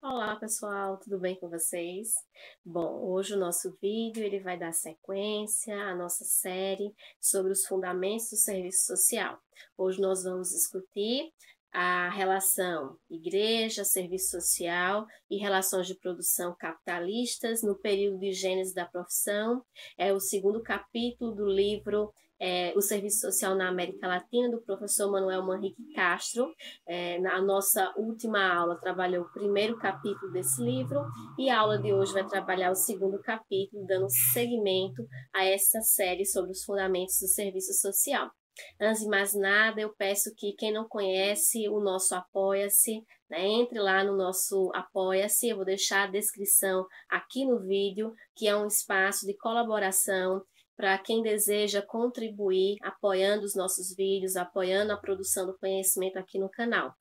Olá pessoal, tudo bem com vocês? Bom, hoje o nosso vídeo ele vai dar sequência à nossa série sobre os fundamentos do serviço social. Hoje nós vamos discutir a relação igreja, serviço social e relações de produção capitalistas no período de gênese da profissão. É o segundo capítulo do livro O Serviço Social na América Latina, do professor Manuel Manrique Castro. Na nossa última aula trabalhou o primeiro capítulo desse livro e a aula de hoje vai trabalhar o segundo capítulo, dando seguimento a essa série sobre os fundamentos do serviço social. Antes de mais nada, eu peço que quem não conhece o nosso Apoia-se, entre lá no nosso Apoia-se, eu vou deixar a descrição aqui no vídeo, que é um espaço de colaboração para quem deseja contribuir apoiando os nossos vídeos, apoiando a produção do conhecimento aqui no canal.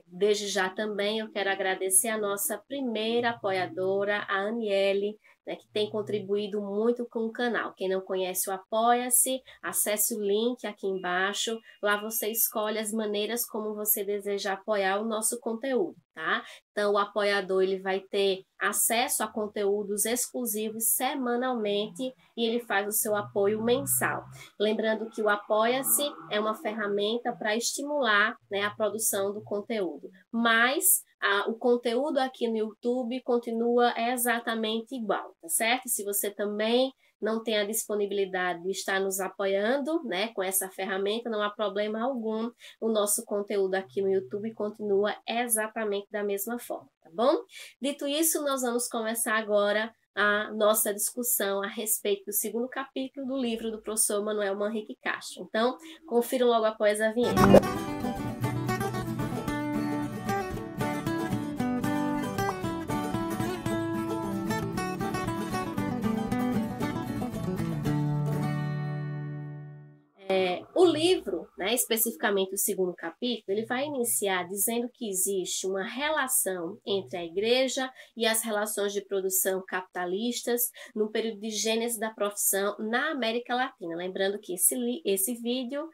Desde já também eu quero agradecer a nossa primeira apoiadora, a Aniele, que tem contribuído muito com o canal. Quem não conhece o Apoia-se, acesse o link aqui embaixo, lá você escolhe as maneiras como você deseja apoiar o nosso conteúdo, tá? Então o apoiador ele vai ter acesso a conteúdos exclusivos semanalmente e ele faz o seu apoio mensal. Lembrando que o Apoia-se é uma ferramenta para estimular, a produção do conteúdo, mas o conteúdo aqui no YouTube continua exatamente igual, tá certo? Se você também não tem a disponibilidade de estar nos apoiando, com essa ferramenta, não há problema algum, o nosso conteúdo aqui no YouTube continua exatamente da mesma forma, tá bom? Dito isso, nós vamos começar agora a nossa discussão a respeito do segundo capítulo do livro do professor Manuel Manrique Castro. Então, confiram logo após a vinheta. O livro, especificamente o segundo capítulo, ele vai iniciar dizendo que existe uma relação entre a igreja e as relações de produção capitalistas no período de gênese da profissão na América Latina. Lembrando que esse vídeo,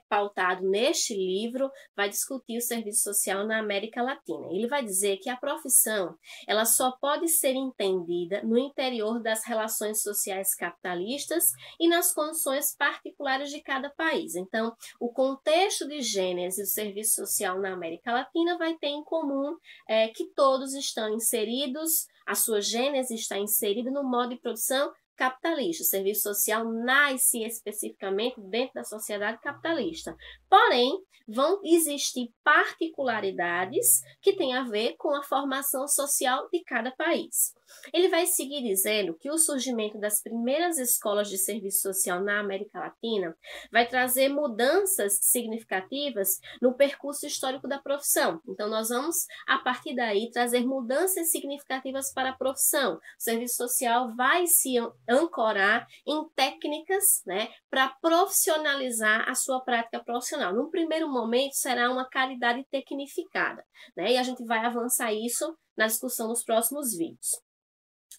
pautado neste livro, vai discutir o serviço social na América Latina. Ele vai dizer que a profissão ela só pode ser entendida no interior das relações sociais capitalistas e nas condições particulares de cada país. Então, o contexto de gênese do serviço social na América Latina vai ter em comum que todos estão inseridos, a sua gênese está inserida no modo de produção capitalista. O serviço social nasce especificamente dentro da sociedade capitalista. Porém, vão existir particularidades que têm a ver com a formação social de cada país. Ele vai seguir dizendo que o surgimento das primeiras escolas de serviço social na América Latina vai trazer mudanças significativas no percurso histórico da profissão. Então, nós vamos, a partir daí, trazer mudanças significativas para a profissão. O serviço social vai se ancorar em técnicas, para profissionalizar a sua prática profissional. No primeiro momento, será uma caridade tecnificada, e a gente vai avançar isso na discussão nos próximos vídeos.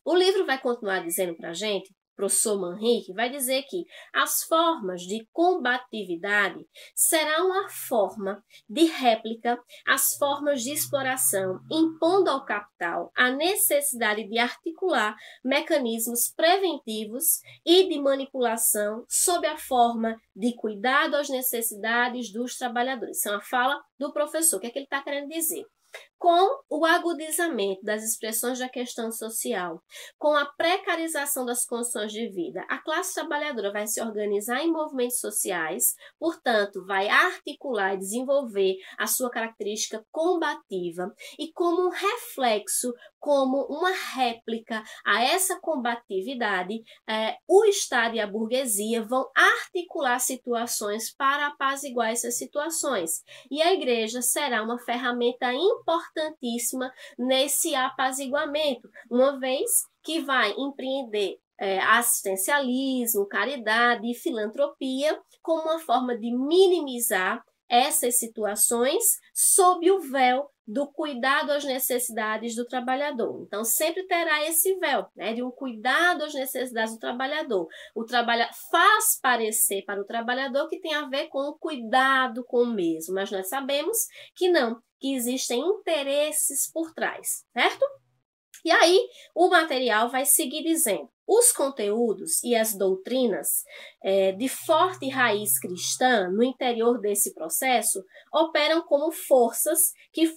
O livro vai continuar dizendo para a gente, o professor Manrique vai dizer que as formas de combatividade serão uma forma de réplica às formas de exploração, impondo ao capital a necessidade de articular mecanismos preventivos e de manipulação sob a forma de cuidado às necessidades dos trabalhadores. Isso é uma fala do professor. O que é que ele está querendo dizer? Com o agudizamento das expressões da questão social, com a precarização das condições de vida, a classe trabalhadora vai se organizar em movimentos sociais, portanto, vai articular e desenvolver a sua característica combativa e como um reflexo, como uma réplica a essa combatividade, o Estado e a burguesia vão articular situações para apaziguar essas situações. E a igreja será uma ferramenta importantíssima nesse apaziguamento, uma vez que vai empreender assistencialismo, caridade e filantropia como uma forma de minimizar essas situações sob o véu do cuidado às necessidades do trabalhador. Então, sempre terá esse véu, de um cuidado às necessidades do trabalhador. O trabalho faz parecer para o trabalhador que tem a ver com o cuidado com o mesmo, mas nós sabemos que não. que existem interesses por trás, certo? E aí, o material vai seguir dizendo: os conteúdos e as doutrinas de forte raiz cristã no interior desse processo operam como forças que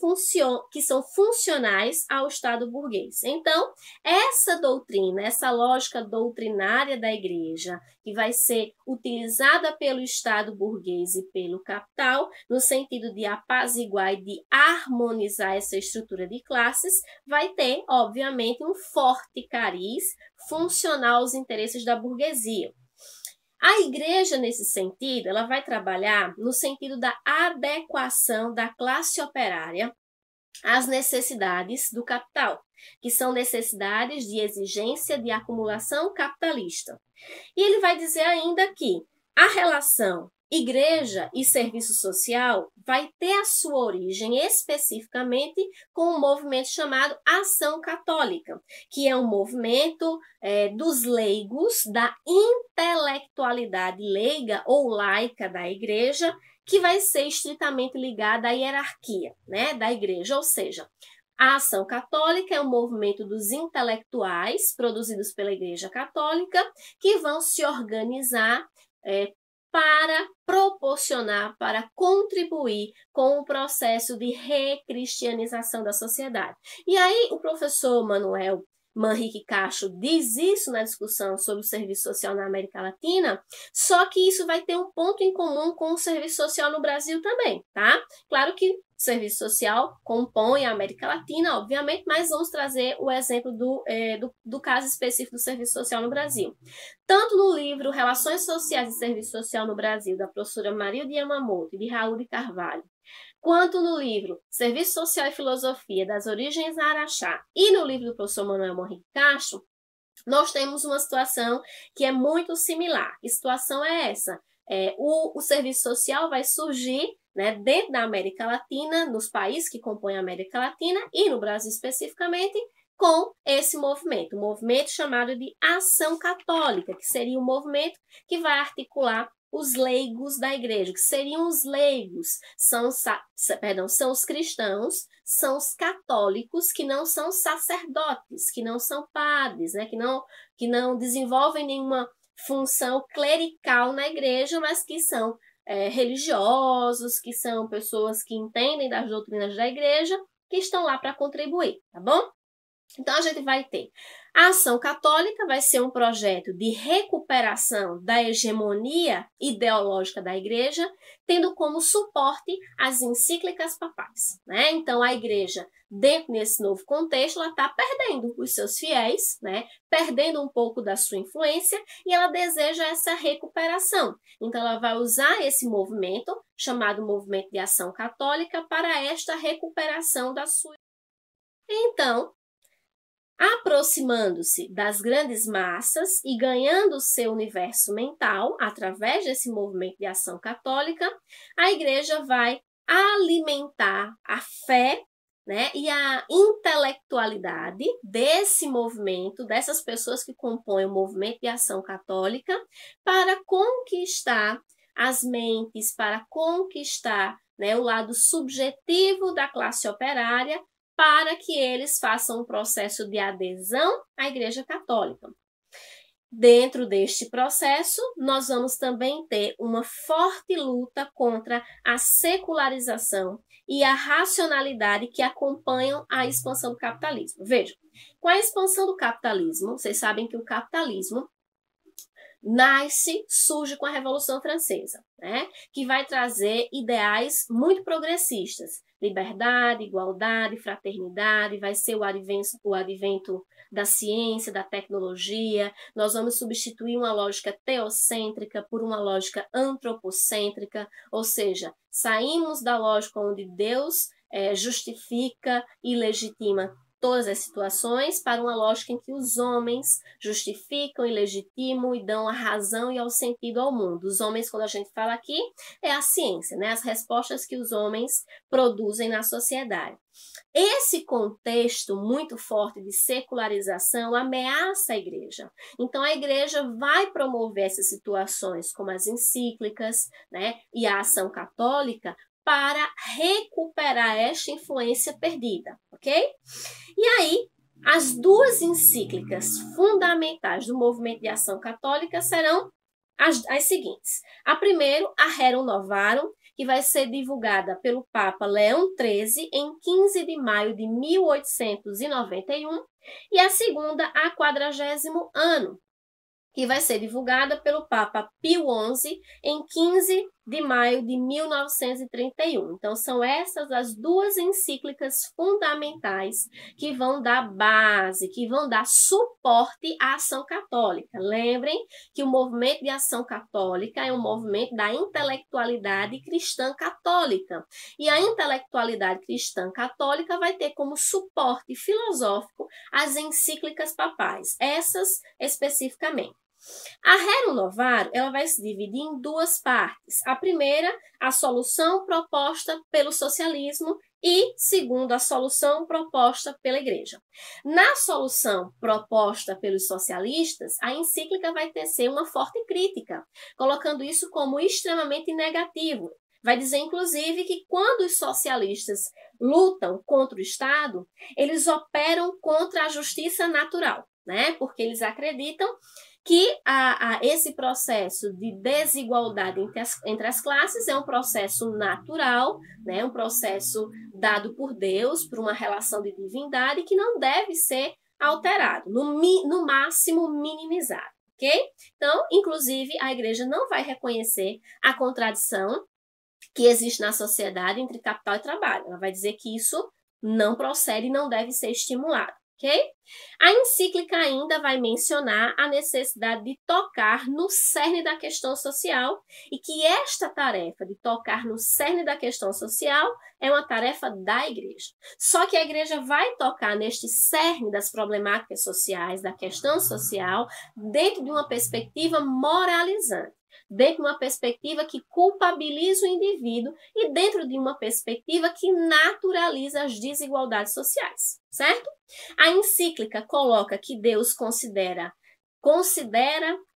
são funcionais ao Estado burguês. Então, essa doutrina, essa lógica doutrinária da igreja, que vai ser utilizada pelo Estado burguês e pelo capital, no sentido de apaziguar e de harmonizar essa estrutura de classes, vai ter, obviamente, um forte cariz funcional aos interesses da burguesia. A igreja, nesse sentido, ela vai trabalhar no sentido da adequação da classe operária às necessidades do capital, que são necessidades de exigência de acumulação capitalista. E ele vai dizer ainda que a relação igreja e serviço social vai ter a sua origem especificamente com um movimento chamado Ação Católica, que é um movimento dos leigos, da intelectualidade leiga ou laica da igreja, que vai ser estritamente ligada à hierarquia, né, da igreja, ou seja, a Ação Católica é um movimento dos intelectuais produzidos pela Igreja Católica que vão se organizar para proporcionar, para contribuir com o processo de recristianização da sociedade. E aí o professor Manuel Manrique Castro diz isso na discussão sobre o serviço social na América Latina, só que isso vai ter um ponto em comum com o serviço social no Brasil também, tá? Claro que o serviço social compõe a América Latina, obviamente, mas vamos trazer o exemplo do caso específico do serviço social no Brasil. Tanto no livro Relações Sociais e Serviço Social no Brasil, da professora Marilde Yamamoto e de Raul de Carvalho, quanto no livro Serviço Social e Filosofia, das Origens a Araxá, e no livro do professor Manuel Manrique Castro, nós temos uma situação que é muito similar. Que situação é essa? O serviço social vai surgir, né, dentro da América Latina, nos países que compõem a América Latina e no Brasil especificamente, com esse movimento, um movimento chamado de Ação Católica, que seria um movimento que vai articular os leigos da igreja, que seriam os leigos, são os cristãos, são os católicos que não são sacerdotes, que não são padres, né, que não desenvolvem nenhuma função clerical na igreja, mas que são religiosos, que são pessoas que entendem das doutrinas da igreja, que estão lá para contribuir, tá bom? Então, a gente vai ter a Ação Católica, vai ser um projeto de recuperação da hegemonia ideológica da igreja, tendo como suporte as encíclicas papais, né? Então, a igreja, dentro desse novo contexto, ela está perdendo os seus fiéis, né? Perdendo um pouco da sua influência, e ela deseja essa recuperação. Então, ela vai usar esse movimento, chamado Movimento de Ação Católica, para esta recuperação da sua. Então, aproximando-se das grandes massas e ganhando seu universo mental através desse movimento de ação católica, a igreja vai alimentar a fé, né, e a intelectualidade desse movimento, dessas pessoas que compõem o movimento de ação católica, para conquistar as mentes, para conquistar, né, o lado subjetivo da classe operária, para que eles façam um processo de adesão à Igreja Católica. Dentro deste processo, nós vamos também ter uma forte luta contra a secularização e a racionalidade que acompanham a expansão do capitalismo. Vejam, com a expansão do capitalismo, vocês sabem que o capitalismo surge com a Revolução Francesa, né? Que vai trazer ideais muito progressistas, liberdade, igualdade, fraternidade, vai ser o advento da ciência, da tecnologia. Nós vamos substituir uma lógica teocêntrica por uma lógica antropocêntrica, ou seja, saímos da lógica onde Deus justifica e legitima todas as situações para uma lógica em que os homens justificam e legitimam e dão a razão e ao sentido ao mundo. Os homens, quando a gente fala aqui, é a ciência, né? As respostas que os homens produzem na sociedade. Esse contexto muito forte de secularização ameaça a igreja. Então, a igreja vai promover essas situações, como as encíclicas, né, e a ação católica, para recuperar esta influência perdida, ok? E aí, as duas encíclicas fundamentais do movimento de ação católica serão as seguintes. A primeira, a Rerum Novarum, que vai ser divulgada pelo Papa Leão XIII em 15 de maio de 1891, e a segunda, a 40º Ano, que vai ser divulgada pelo Papa Pio XI em 15 de maio de 1931. Então, são essas as duas encíclicas fundamentais que vão dar base, que vão dar suporte à ação católica. Lembrem que o movimento de ação católica é um movimento da intelectualidade cristã católica. E a intelectualidade cristã católica vai ter como suporte filosófico as encíclicas papais, essas especificamente. A Rerum Novarum, ela vai se dividir em duas partes. A primeira, a solução proposta pelo socialismo, e, segundo, a solução proposta pela Igreja. Na solução proposta pelos socialistas, a encíclica vai tecer uma forte crítica, colocando isso como extremamente negativo. Vai dizer, inclusive, que quando os socialistas lutam contra o Estado, eles operam contra a justiça natural, né? Porque eles acreditam que esse processo de desigualdade entre as classes é um processo natural, né? Um processo dado por Deus, por uma relação de divindade que não deve ser alterado, no máximo minimizado, ok? Então, inclusive, a Igreja não vai reconhecer a contradição que existe na sociedade entre capital e trabalho. Ela vai dizer que isso não procede e não deve ser estimulado. Okay? A encíclica ainda vai mencionar a necessidade de tocar no cerne da questão social e que esta tarefa de tocar no cerne da questão social é uma tarefa da Igreja. Só que a Igreja vai tocar neste cerne das problemáticas sociais, da questão social, dentro de uma perspectiva moralizante, dentro de uma perspectiva que culpabiliza o indivíduo e dentro de uma perspectiva que naturaliza as desigualdades sociais, certo? A encíclica coloca que Deus considera,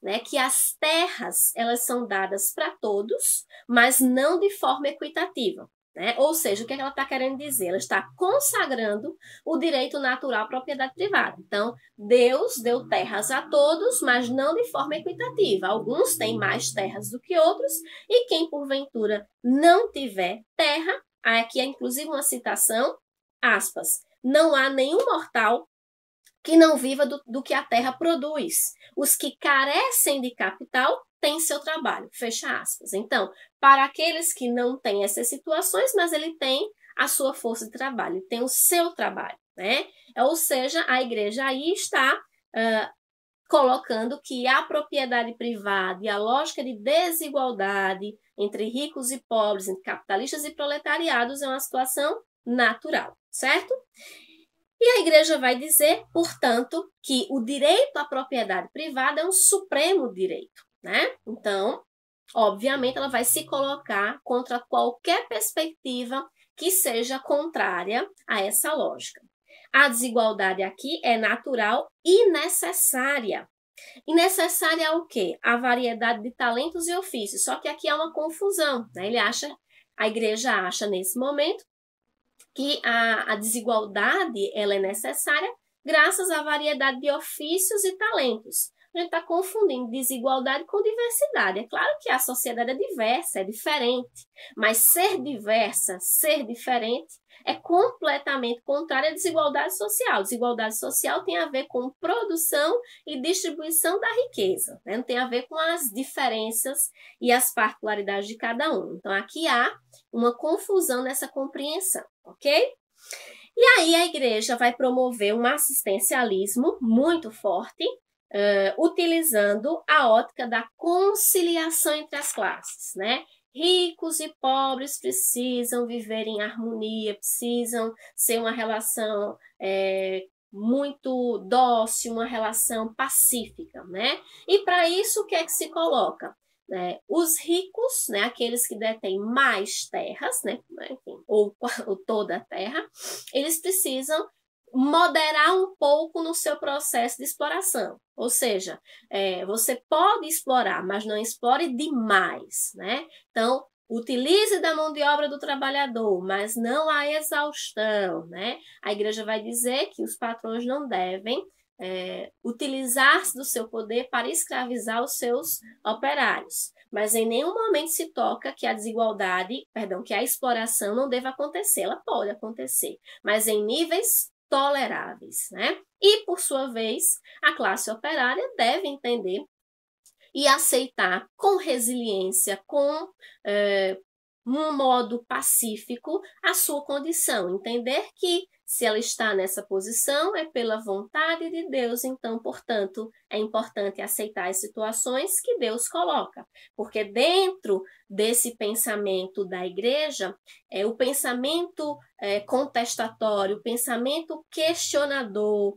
né, que as terras elas são dadas para todos, mas não de forma equitativa. Né? Ou seja, o que ela está querendo dizer? Ela está consagrando o direito natural à propriedade privada. Então, Deus deu terras a todos, mas não de forma equitativa. Alguns têm mais terras do que outros, e quem porventura não tiver terra, aqui é inclusive uma citação, aspas, não há nenhum mortal que não viva do que a terra produz. Os que carecem de capital têm seu trabalho, fecha aspas. Então, para aqueles que não têm essas situações, mas ele tem a sua força de trabalho, ele tem o seu trabalho, né? Ou seja, a Igreja aí está colocando que a propriedade privada e a lógica de desigualdade entre ricos e pobres, entre capitalistas e proletariados é uma situação natural, certo? E a Igreja vai dizer, portanto, que o direito à propriedade privada é um supremo direito, né? Então, obviamente, ela vai se colocar contra qualquer perspectiva que seja contrária a essa lógica. A desigualdade aqui é natural e necessária. E necessária o quê? A variedade de talentos e ofícios. Só que aqui há uma confusão, né? A Igreja acha nesse momento que a desigualdade ela é necessária graças à variedade de ofícios e talentos. A gente está confundindo desigualdade com diversidade. É claro que a sociedade é diversa, é diferente, mas ser diversa, ser diferente, é completamente contrário à desigualdade social. Desigualdade social tem a ver com produção e distribuição da riqueza, né? Não tem a ver com as diferenças e as particularidades de cada um. Então, aqui há uma confusão nessa compreensão, ok? E aí a Igreja vai promover um assistencialismo muito forte, utilizando a ótica da conciliação entre as classes, né? Ricos e pobres precisam viver em harmonia, precisam ser uma relação muito dócil, uma relação pacífica, né? E para isso, o que é que se coloca? Os ricos, né, aqueles que detêm mais terras, né, enfim, ou toda a terra, eles precisam moderar um pouco no seu processo de exploração. Ou seja, você pode explorar, mas não explore demais, né? Então, utilize da mão de obra do trabalhador, mas não a exaustão, né? A igreja vai dizer que os patrões não devem utilizar-se do seu poder para escravizar os seus operários. Mas em nenhum momento se toca que a que a exploração não deva acontecer. Ela pode acontecer, mas em níveis toleráveis, né? E, por sua vez, a classe operária deve entender e aceitar com resiliência, com um modo pacífico, a sua condição. Entender que se ela está nessa posição é pela vontade de Deus, então, portanto, é importante aceitar as situações que Deus coloca. Porque dentro desse pensamento da igreja, o pensamento contestatório, o pensamento questionador,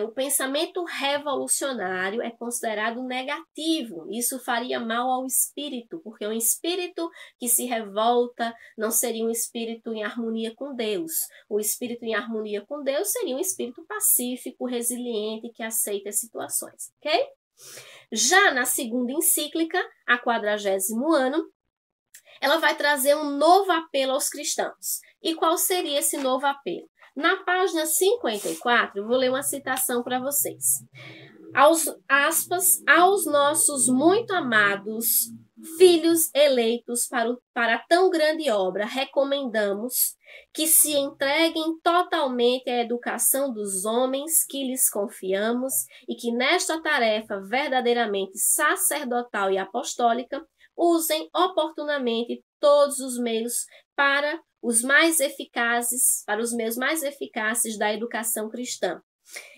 o pensamento revolucionário é considerado negativo. Isso faria mal ao espírito, porque um espírito que se revolta não seria um espírito em harmonia com Deus. O espírito em harmonia com Deus seria um espírito pacífico, resiliente, que aceita as situações, ok? Já na segunda encíclica, a 40º ano, ela vai trazer um novo apelo aos cristãos. E qual seria esse novo apelo? Na página 54, eu vou ler uma citação para vocês. Aos nossos muito amados filhos eleitos para tão grande obra, recomendamos que se entreguem totalmente à educação dos homens que lhes confiamos e que nesta tarefa verdadeiramente sacerdotal e apostólica usem oportunamente todos os meios para os meios mais eficazes da educação cristã.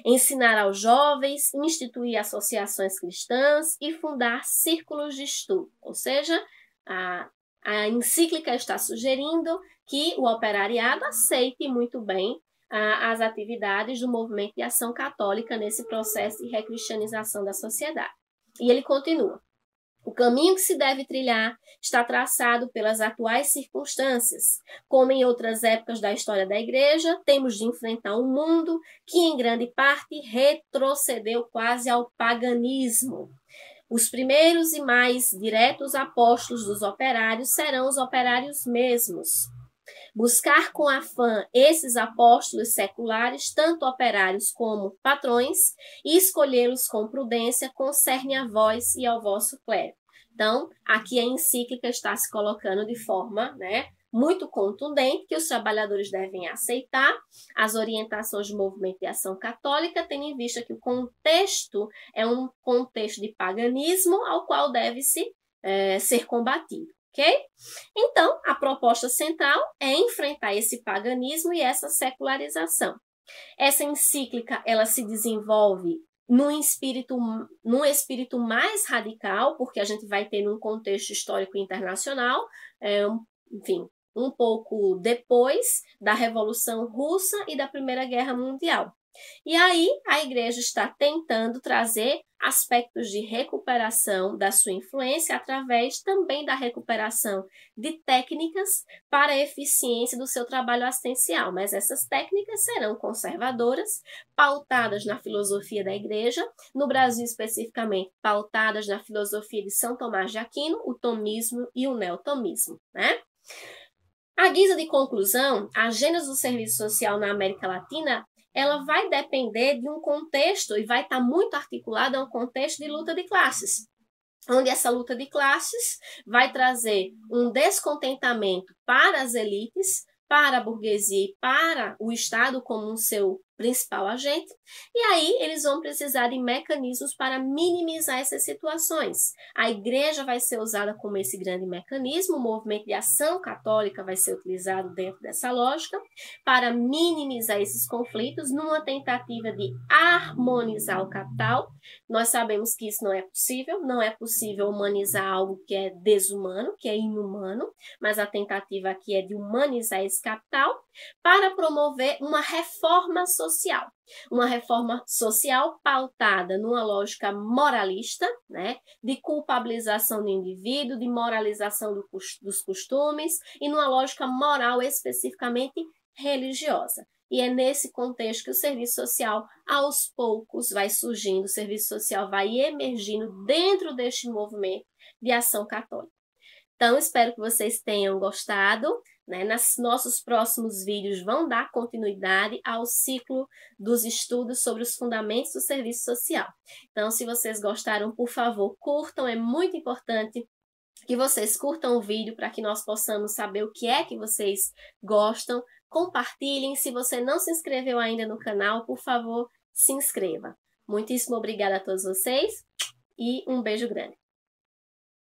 Ensinar aos jovens, instituir associações cristãs e fundar círculos de estudo. Ou seja, a encíclica está sugerindo que o operariado aceite muito bem as atividades do movimento de ação católica nesse processo de recristianização da sociedade. E ele continua. O caminho que se deve trilhar está traçado pelas atuais circunstâncias. Como em outras épocas da história da Igreja, temos de enfrentar um mundo que, em grande parte, retrocedeu quase ao paganismo. Os primeiros e mais diretos apóstolos dos operários serão os operários mesmos. Buscar com afã esses apóstolos seculares, tanto operários como patrões, e escolhê-los com prudência concerne a vós e ao vosso clero. Então, aqui a encíclica está se colocando de forma, muito contundente que os trabalhadores devem aceitar as orientações do movimento de ação católica, tendo em vista que o contexto é um contexto de paganismo ao qual deve-se ser combatido. Ok? Então, a proposta central é enfrentar esse paganismo e essa secularização. Essa encíclica, ela se desenvolve num espírito mais radical, porque a gente vai ter num contexto histórico internacional, um pouco depois da Revolução Russa e da Primeira Guerra Mundial. E aí a igreja está tentando trazer aspectos de recuperação da sua influência através também da recuperação de técnicas para a eficiência do seu trabalho assistencial, mas essas técnicas serão conservadoras, pautadas na filosofia da igreja, no Brasil especificamente pautadas na filosofia de São Tomás de Aquino, o tomismo e o neotomismo, né? À guisa de conclusão, a gênese do serviço social na América Latina ela vai depender de um contexto e vai estar muito articulada a um contexto de luta de classes, onde essa luta de classes vai trazer um descontentamento para as elites, para a burguesia e para o Estado como um seu principal agente, e aí eles vão precisar de mecanismos para minimizar essas situações. A igreja vai ser usada como esse grande mecanismo, o movimento de ação católica vai ser utilizado dentro dessa lógica para minimizar esses conflitos numa tentativa de harmonizar o capital. Nós sabemos que isso não é possível humanizar algo que é desumano, que é inumano, mas a tentativa aqui é de humanizar esse capital para promover uma reforma social pautada numa lógica moralista, de culpabilização do indivíduo, de moralização dos costumes e numa lógica moral especificamente religiosa. E é nesse contexto que o serviço social, aos poucos, vai surgindo, o serviço social vai emergindo dentro deste movimento de ação católica. Então, espero que vocês tenham gostado, né? Nos nossos próximos vídeos vão dar continuidade ao ciclo dos estudos sobre os fundamentos do serviço social. Então, se vocês gostaram, por favor, curtam, é muito importante que vocês curtam o vídeo para que nós possamos saber o que é que vocês gostam. Compartilhem. Se você não se inscreveu ainda no canal, por favor, se inscreva. Muitíssimo obrigada a todos vocês e um beijo grande.